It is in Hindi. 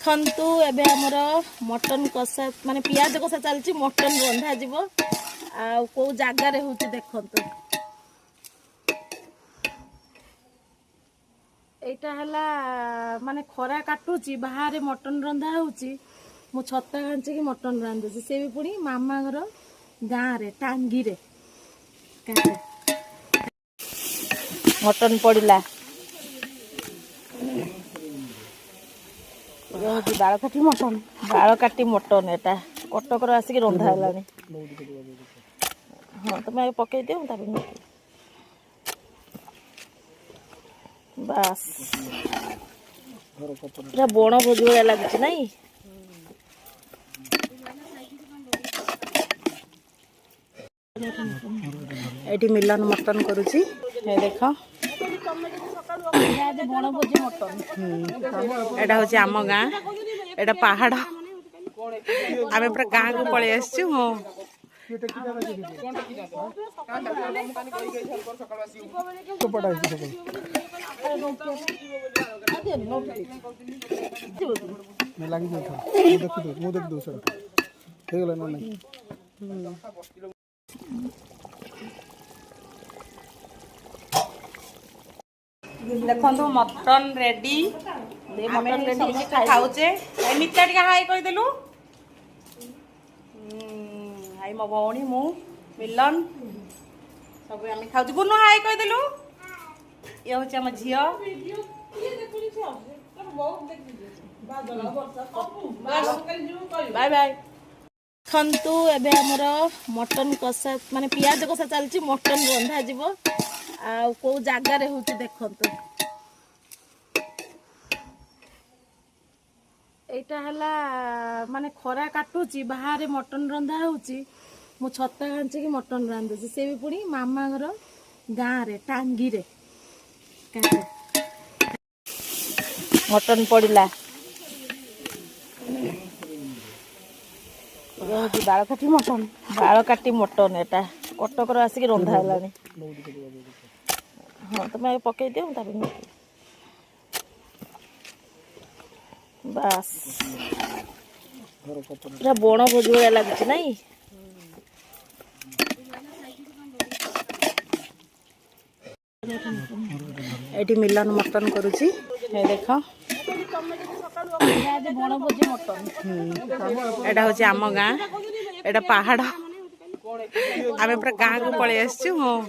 देखु एबे हमर मटन कषा माने पियाज कषा चलची मटन रंधा जीवो आ को जागा रे होची देखंतु एटा हला माने खरा काटुची बाहर मटन रंधा होची मु छत्ता गांची कि मटन रांधुची से भी पुणी मामा घर गाँ रे टांगी रे मटन पड़िला बाल काटी मटन एटा कटक आसिक रंधा है हाँ तुम पकई दियो बास पूरा बण भोज भाया लगुच नाई एटी मिलन मटन करुची देख बण भोजी मटन एटा हूँ आम गाँ एटा पहाड़ आम पूरा गाँ को पलि आसचु हाँ देखो मटन रेडी मटन रेडी खाऊचे मिता टे हाई कहीदेलु हाई मो भौणी मु मिलन सब आम खाऊ गुनु हाई कहीदेलु ये हूँ आम झील बाय बाय देखु एबे हमर मटन कषा माने पियाज कषा चलची मटन रंधा जीवो आ को जागा रे होची देखंतु एटा हला माने खरा काटुची बाहर मटन रंधा होची मु छत्ता गांची कि मटन रांधुची से भी पुणी मामा घर गाँ रे टांगी रे मटन पड़िला बाल काटी मटन एटा कटक आसिक रंधा है हाँ तुम पकई दियो बास पूरा बण भोज भाया लगुच नाई एटी मिलन मटन करुची देख बण भोजी मटन एटा हूँ आम गाँ एटा पहाड़ आम पूरा गाँ को पलि आसचु हाँ